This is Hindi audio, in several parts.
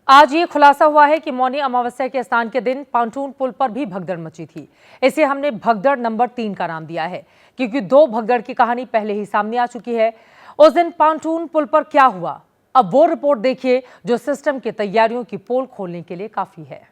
आज ये खुलासा हुआ है कि मौनी अमावस्या के स्नान के दिन पांटून पुल पर भी भगदड़ मची थी। इसे हमने भगदड़ नंबर 3 का नाम दिया है क्योंकि 2 भगदड़ की कहानी पहले ही सामने आ चुकी है। उस दिन पांटून पुल पर क्या हुआ, अब वो रिपोर्ट देखिए जो सिस्टम की तैयारियों की पोल खोलने के लिए काफी है।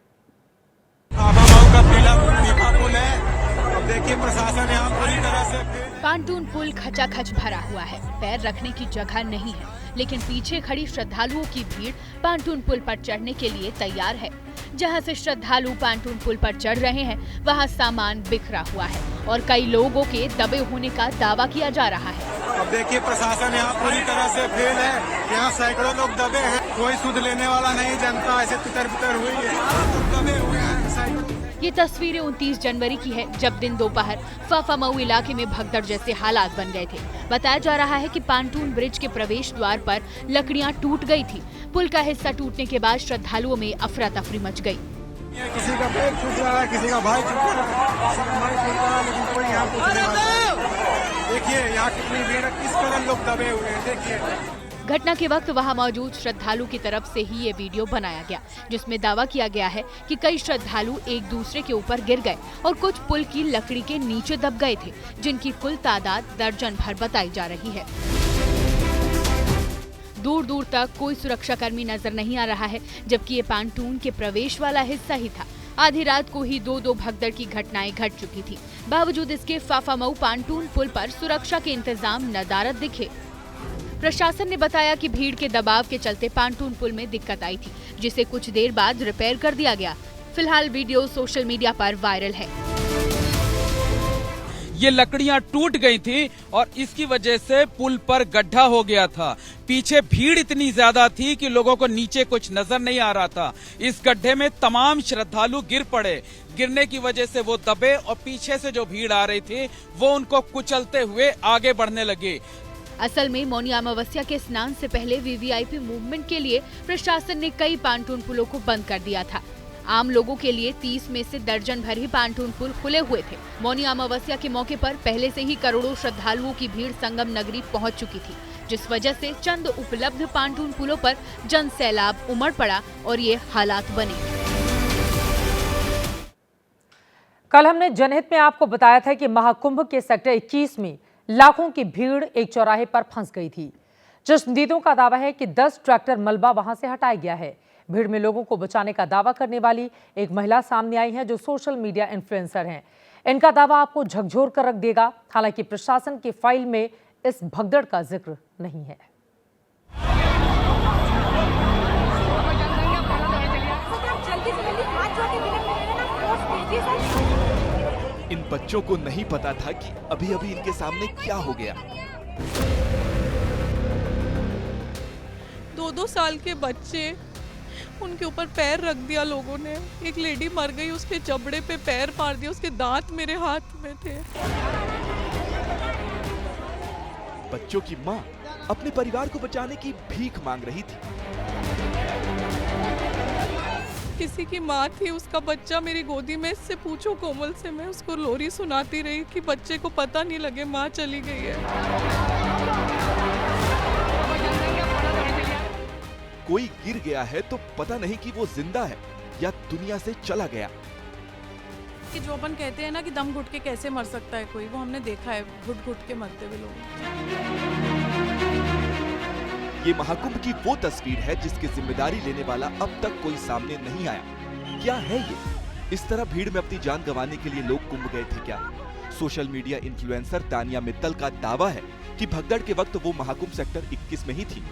देखिए प्रशासन यहाँ पूरी तरह से पांटून पुल खचाखच भरा हुआ है, पैर रखने की जगह नहीं है, लेकिन पीछे खड़ी श्रद्धालुओं की भीड़ पांटून पुल पर चढ़ने के लिए तैयार है। जहां से श्रद्धालु पांटून पुल पर चढ़ रहे हैं, वहां सामान बिखरा हुआ है और कई लोगों के दबे होने का दावा किया जा रहा है। अब देखिए प्रशासन यहाँ पूरी तरह से फेल है, यहाँ सैकड़ों लोग दबे हैं, कोई सुध लेने वाला नहीं, जनता ऐसे तितर बितर हुई है, दबे हुए हैं। ये तस्वीरें 29 जनवरी की है, जब दिन दोपहर फाफामऊ इलाके में भगदड़ जैसे हालात बन गए थे। बताया जा रहा है कि पांटून ब्रिज के प्रवेश द्वार पर लकड़ियां टूट गई थी। पुल का हिस्सा टूटने के बाद श्रद्धालुओं में अफरा तफरी मच गई। किसी का पैर छूट रहा है, किसी का भाई छूट रहा है, किसी का भाई छूट रहा है, लेकिन कोई यहाँ पूछने वाला नहीं। देखिए यहाँ कितनी भीड़ है, किस कदर लोग दबे हुए हैं। देखिए घटना के वक्त वहां मौजूद श्रद्धालु की तरफ से ही ये वीडियो बनाया गया, जिसमें दावा किया गया है कि कई श्रद्धालु एक दूसरे के ऊपर गिर गए और कुछ पुल की लकड़ी के नीचे दब गए थे, जिनकी कुल तादाद दर्जन भर बताई जा रही है। दूर दूर तक कोई सुरक्षाकर्मी नजर नहीं आ रहा है, जबकि ये पांटून के प्रवेश वाला हिस्सा ही था। आधी रात को ही दो भगदड़ की घटनाएं घट चुकी थी। बावजूद इसके फाफामऊ पांटून पुल पर सुरक्षा के इंतजाम नदारद दिखे। प्रशासन ने बताया कि भीड़ के दबाव के चलते पांटून पुल में दिक्कत आई थी, जिसे कुछ देर बाद रिपेयर कर दिया गया। फिलहाल वीडियो सोशल मीडिया पर वायरल है। ये लकड़ियां टूट गई थी और इसकी वजह से पुल पर गड्ढा हो गया था। पीछे भीड़ इतनी ज्यादा थी कि लोगों को नीचे कुछ नजर नहीं आ रहा था। इस गड्ढे में तमाम श्रद्धालु गिर पड़े। गिरने की वजह से वो दबे और पीछे से जो भीड़ आ रही थी वो उनको कुचलते हुए आगे बढ़ने लगे। असल में मौनी अमावस्या के स्नान से पहले वीवीआईपी मूवमेंट के लिए प्रशासन ने कई पांटून पुलों को बंद कर दिया था। आम लोगों के लिए 30 में से दर्जन भर ही पांटून पुल खुले हुए थे। मौनी अमावस्या के मौके पर पहले से ही करोड़ों श्रद्धालुओं की भीड़ संगम नगरी पहुंच चुकी थी, जिस वजह से चंद उपलब्ध पांटून पुलों पर जन सैलाब उमड़ पड़ा और ये हालात बने। कल हमने जनहित में आपको बताया था कि महाकुंभ के सेक्टर 21 में लाखों की भीड़ एक चौराहे पर फंस गई थी। चश्मदीदों का दावा है कि 10 ट्रैक्टर मलबा वहां से हटाया गया है। भीड़ में लोगों को बचाने का दावा करने वाली एक महिला सामने आई है जो सोशल मीडिया इन्फ्लुएंसर हैं। इनका दावा आपको झकझोर कर रख देगा। हालांकि प्रशासन की फाइल में इस भगदड़ का जिक्र नहीं है। इन बच्चों को नहीं पता था कि अभी अभी इनके सामने क्या हो गया। 2-2 साल के बच्चे, उनके ऊपर पैर रख दिया लोगों ने। एक लेडी मर गई, उसके जबड़े पे पैर मार दिया, उसके दांत मेरे हाथ में थे। बच्चों की माँ अपने परिवार को बचाने की भीख मांग रही थी। किसी की माँ थी, उसका बच्चा मेरी गोदी में, इससे पूछो कोमल से, मैं उसको लोरी सुनाती रही कि बच्चे को पता नहीं लगे माँ चली गई है। कोई गिर गया है तो पता नहीं कि वो जिंदा है या दुनिया से चला गया। कि जो अपन कहते हैं ना कि दम घुट के कैसे मर सकता है कोई, वो हमने देखा है, घुट घुट के मरते हुए लोग। ये महाकुंभ की वो तस्वीर है जिसकी जिम्मेदारी लेने वाला अब तक कोई सामने नहीं आया। क्या है ये? इस तरह भीड़ में अपनी जान गंवाने के लिए लोग कुंभ गए थे क्या? Social media influencer Tania Mittal का दावा है कि भगदड़ के वक्त वो महाकुंभ सेक्टर 21 में ही थी।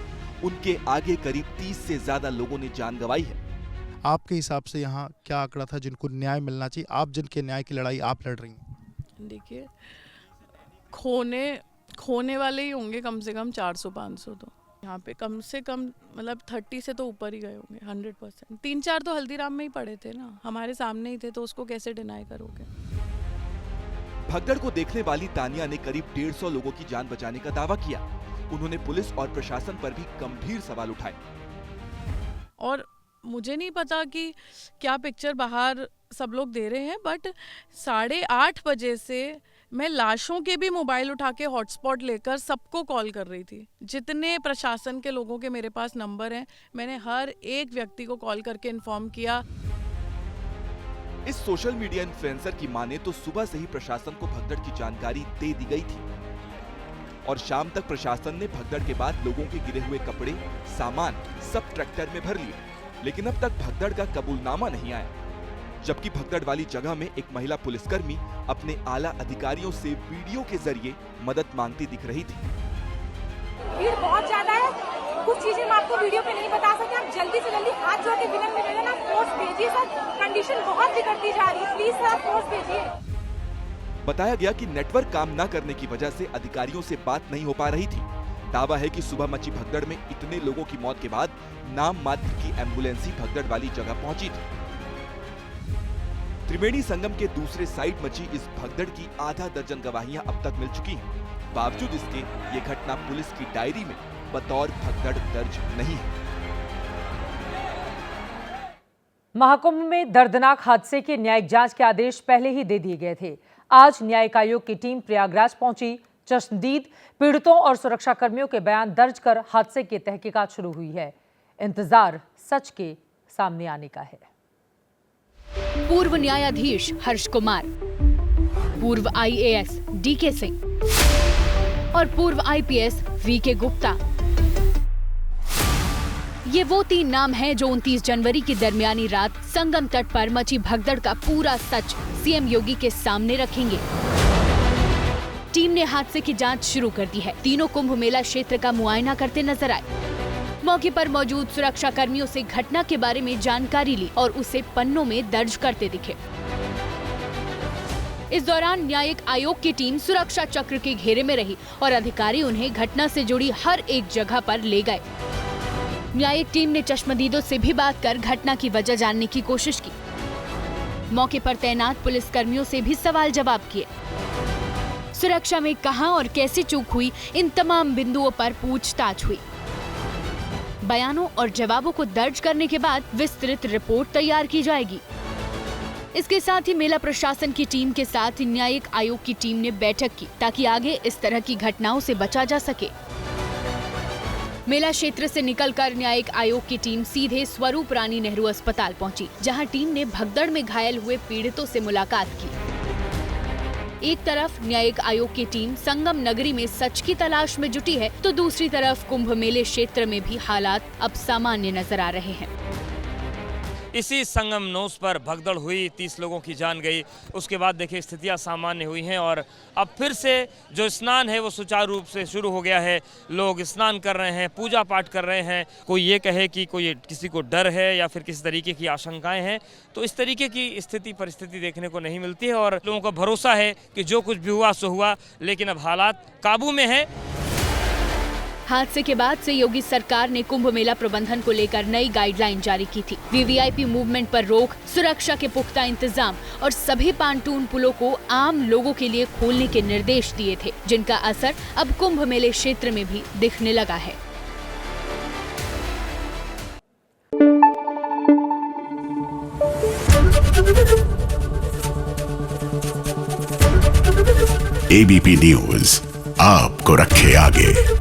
उनके आगे करीब 30 से ज्यादा लोगों ने जान गंवाई है। आपके हिसाब से यहाँ क्या आंकड़ा था जिनको न्याय मिलना चाहिए, आप जिनके न्याय की लड़ाई आप लड़ रही हैं? देखिए, खोने वाले ही होंगे कम से कम 400-500 तो यहाँ पे कम से कम, मतलब 30 से तो ऊपर ही गए होंगे 100%। 3-4 तो हल्दीराम में ही पड़े थे ना, हमारे सामने ही थे, तो उसको कैसे डिनाई करोगे? भगदड़ को देखने वाली तानिया ने करीब 150 लोगों की जान बचाने का दावा किया। उन्होंने पुलिस और प्रशासन पर भी गंभीर सवाल उठाए। और मुझे नहीं पता कि क्या पिक्चर बाहर सब लोग दे रहे हैं, बट 8:30 बजे से मैं लाशों के भी मोबाइल उठा के हॉटस्पॉट लेकर सबको कॉल कर रही थी। जितने प्रशासन के लोगों के मेरे पास नंबर हैं, मैंने हर एक व्यक्ति को कॉल करके इन्फॉर्म किया। इस सोशल मीडिया इन्फ्लुएंसर की माने तो सुबह से ही प्रशासन को भगदड़ की जानकारी दे दी गई थी और शाम तक प्रशासन ने भगदड़ के बाद लोगों के गिरे हुए कपड़े, सामान सब ट्रैक्टर में भर लिए, लेकिन अब तक भगदड़ का कबूलनामा नहीं आया। जबकि भगदड़ वाली जगह में एक महिला पुलिसकर्मी अपने आला अधिकारियों से वीडियो के जरिए मदद मांगती दिख रही थी। भीड़ बहुत ज्यादा है, कुछ चीजें मैं आपको वीडियो पे नहीं बता सकते। आप जल्दी से जल्दी हाथ जोड़ के विनम्र निवेदन आप फोर्स भेजिए सर, कंडीशन बहुत बिगड़ती जा रही है, प्लीज सर आप फोर्स भेजिए। बताया गया कि नेटवर्क काम न करने की वजह से अधिकारियों से बात नहीं हो पा रही थी। दावा है कि सुबह मची भगदड़ में इतने लोगों की मौत के बाद नाम मात्र की एम्बुलेंस ही भगदड़ वाली जगह पहुंची थी। त्रिवेणी संगम के दूसरे साइड मची इस भगदड़ की आधा दर्जन गवाहियां अब तक मिल चुकी हैं। बावजूद इसके ये घटना पुलिस की डायरी में बतौर भगदड़ दर्ज नहीं है। महाकुंभ में दर्दनाक हादसे के न्यायिक जांच के आदेश पहले ही दे दिए गए थे। आज न्यायिक आयोग की टीम प्रयागराज पहुंची। चश्मदीद, पीड़ितों और सुरक्षा कर्मियों के बयान दर्ज कर हादसे की तहकीकात शुरू हुई है। इंतजार सच के सामने आने का है। पूर्व न्यायाधीश हर्ष कुमार, पूर्व IAS DK सिंह और पूर्व IPS VK गुप्ता, ये वो 3 नाम हैं जो 29 जनवरी की दरमियानी रात संगम तट पर मची भगदड़ का पूरा सच CM योगी के सामने रखेंगे। टीम ने हादसे की जांच शुरू कर दी है। तीनों कुंभ मेला क्षेत्र का मुआयना करते नजर आए। मौके पर मौजूद सुरक्षा कर्मियों से घटना के बारे में जानकारी ली और उसे पन्नों में दर्ज करते दिखे। इस दौरान न्यायिक आयोग की टीम सुरक्षा चक्र के घेरे में रही और अधिकारी उन्हें घटना से जुड़ी हर एक जगह पर ले गए। न्यायिक टीम ने चश्मदीदों से भी बात कर घटना की वजह जानने की कोशिश की। मौके पर तैनात पुलिस कर्मियों से भी सवाल जवाब किए। सुरक्षा में कहां और कैसे चूक हुई, इन तमाम बिंदुओं पर पूछताछ हुई। बयानों और जवाबों को दर्ज करने के बाद विस्तृत रिपोर्ट तैयार की जाएगी। इसके साथ ही मेला प्रशासन की टीम के साथ न्यायिक आयोग की टीम ने बैठक की ताकि आगे इस तरह की घटनाओं से बचा जा सके। मेला क्षेत्र से निकलकर न्यायिक आयोग की टीम सीधे स्वरूप रानी नेहरू अस्पताल पहुंची, जहां टीम ने भगदड़ में घायल हुए पीड़ितों से मुलाकात की। एक तरफ न्यायिक आयोग की टीम संगम नगरी में सच की तलाश में जुटी है, तो दूसरी तरफ कुंभ मेले क्षेत्र में भी हालात अब सामान्य नजर आ रहे हैं। इसी संगम नोस पर भगदड़ हुई, 30 लोगों की जान गई। उसके बाद देखिए स्थितियां सामान्य हुई हैं और अब फिर से जो स्नान है वो सुचारू रूप से शुरू हो गया है। लोग स्नान कर रहे हैं, पूजा पाठ कर रहे हैं। कोई ये कहे कि कोई किसी को डर है या फिर किसी तरीके की आशंकाएं हैं, तो इस तरीके की स्थिति परिस्थिति देखने को नहीं मिलती है और लोगों का भरोसा है कि जो कुछ भी हुआ सो हुआ, लेकिन अब हालात काबू में है। हादसे के बाद से योगी सरकार ने कुंभ मेला प्रबंधन को लेकर नई गाइडलाइन जारी की थी। VVIP मूवमेंट पर रोक, सुरक्षा के पुख्ता इंतजाम और सभी पांटून पुलों को आम लोगों के लिए खोलने के निर्देश दिए थे, जिनका असर अब कुंभ मेले क्षेत्र में भी दिखने लगा है। ABP न्यूज आपको रखे आगे।